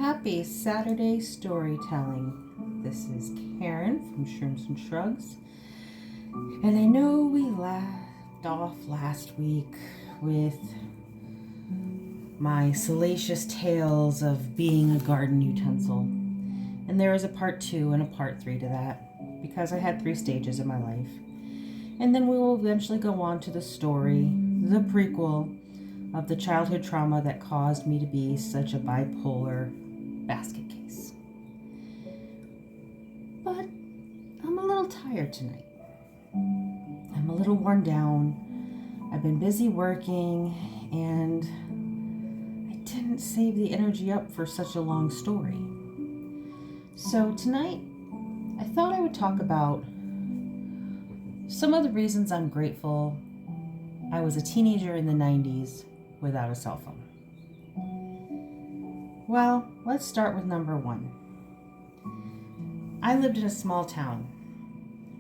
Happy Saturday storytelling. This is Karen from Shrooms and Shrugs. And I know we left off last week with my salacious tales of being a garden utensil. And there is a part 2 and a part 3 to that, because I had 3 stages in my life. And then we will eventually go on to the story, the prequel, of the childhood trauma that caused me to be such a bipolar basket case. But I'm a little tired tonight. I'm a little worn down. I've been busy working and I didn't save the energy up for such a long story. So tonight, I thought I would talk about some of the reasons I'm grateful I was a teenager in the 90s without a cell phone. Well, let's start with number 1. I lived in a small town.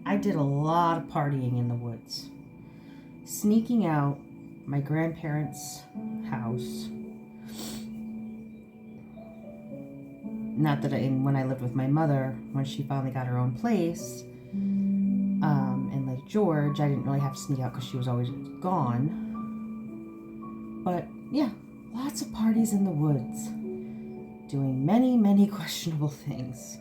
I did a lot of partying in the woods, sneaking out my grandparents' house. Not that when I lived with my mother, when she finally got her own place in Lake George, I didn't really have to sneak out because she was always gone. But yeah, lots of parties in the woods, doing many, many questionable things.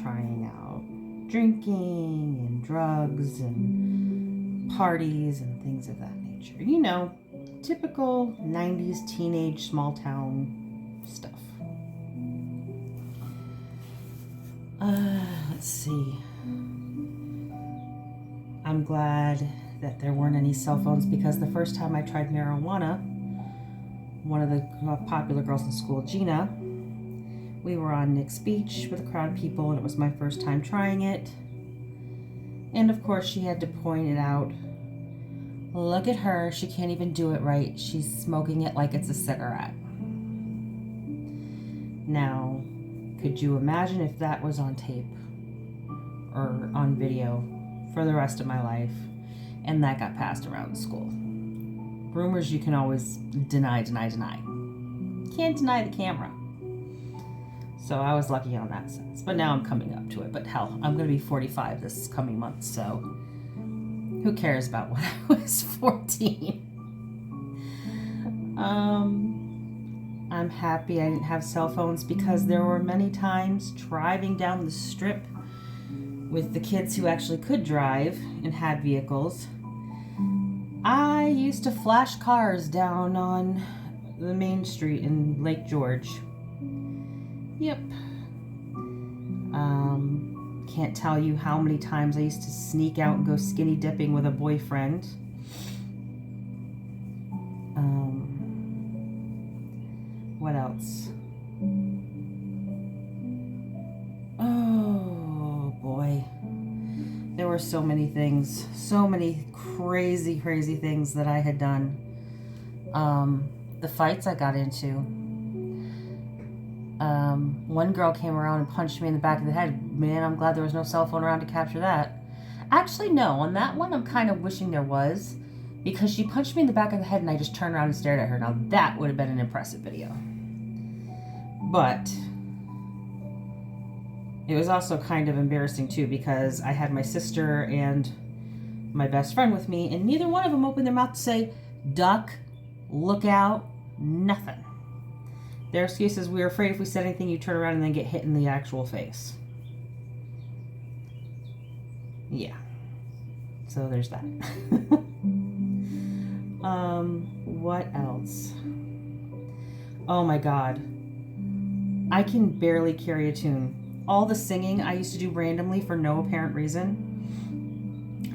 Trying out drinking and drugs and parties and things of that nature. You know, typical 90s teenage small town stuff. Let's see. I'm glad that there weren't any cell phones, because the first time I tried marijuana, one of the popular girls in school, Gina, we were on Nick's Beach with a crowd of people, and it was my first time trying it. And of course, she had to point it out. Look at her, she can't even do it right. She's smoking it like it's a cigarette. Now, could you imagine if that was on tape or on video for the rest of my life, and that got passed around school? Rumors you can always deny. Can't deny the camera. So I was lucky on that sense. But now I'm coming up to it. But hell, I'm going to be 45 this coming month, so who cares about when I was 14? I'm happy I didn't have cell phones, because there were many times driving down the strip with the kids who actually could drive and had vehicles. I used to flash cars down on the main street in Lake George. Yep. Can't tell you how many times I used to sneak out and go skinny dipping with a boyfriend. What else? Oh boy. There were so many things, so many crazy things that I had done. The fights I got into. One girl came around and punched me in the back of the head. Man, I'm glad there was no cell phone around to capture that. Actually, no, on that one, I'm kind of wishing there was, because she punched me in the back of the head and I just turned around and stared at her. Now, that would have been an impressive video. But it was also kind of embarrassing, too, because I had my sister and my best friend with me, and neither one of them opened their mouth to say, duck, look out, nothing. Their excuse is, we were afraid if we said anything, you'd turn around and then get hit in the actual face. Yeah. So there's that. What else? Oh my God. I can barely carry a tune. All the singing I used to do randomly for no apparent reason,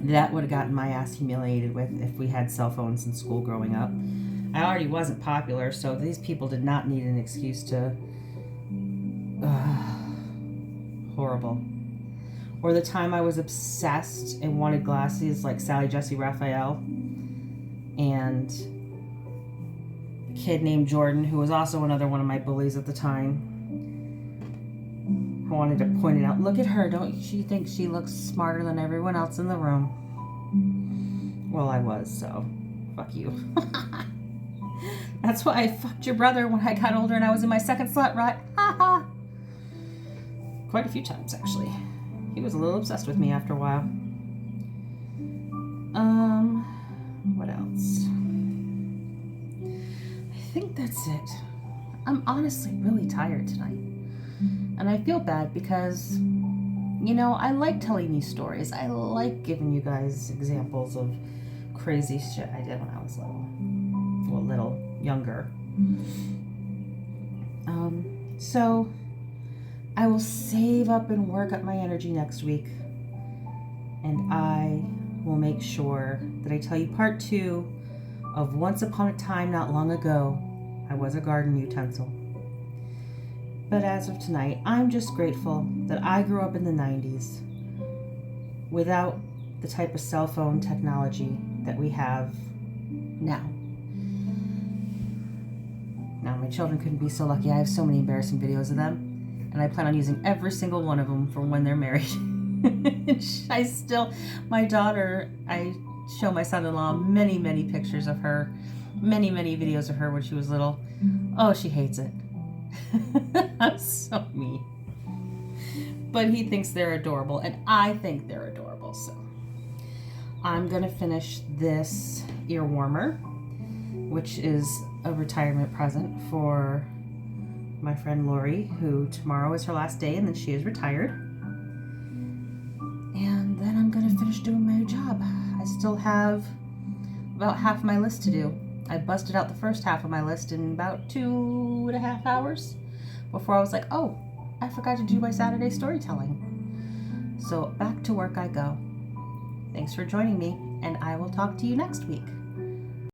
that would have gotten my ass humiliated with if we had cell phones in school growing up. I already wasn't popular, so these people did not need an excuse to... horrible. Or the time I was obsessed and wanted glasses like Sally Jesse Raphael, and a kid named Jordan, who was also another one of my bullies at the time, I wanted to point it out. Look at her. Don't she think she looks smarter than everyone else in the room? Well, I was, so fuck you. That's why I fucked your brother when I got older and I was in my second slut rut. Ha ha. Quite a few times, actually. He was a little obsessed with me after a while. What else? I think that's it. I'm honestly really tired tonight. And I feel bad because, I like telling these stories. I like giving you guys examples of crazy shit I did when I was little. Well, younger. So I will save up and work up my energy next week. And I will make sure that I tell you part 2 of Once Upon a Time Not Long Ago, I Was a Garden Utensil. But as of tonight, I'm just grateful that I grew up in the 90s without the type of cell phone technology that we have now. Now, my children couldn't be so lucky. I have so many embarrassing videos of them, and I plan on using every single one of them for when they're married. My daughter, I show my son-in-law many, many pictures of her, many, many videos of her when she was little. Oh, she hates it. I'm so mean. But he thinks they're adorable, and I think they're adorable, so. I'm gonna finish this ear warmer, which is a retirement present for my friend Lori, who tomorrow is her last day, and then she is retired. And then I'm gonna finish doing my job. I still have about half my list to do. I busted out the first half of my list in about 2.5 hours before I was like, oh, I forgot to do my Saturday storytelling. So back to work I go. Thanks for joining me, and I will talk to you next week.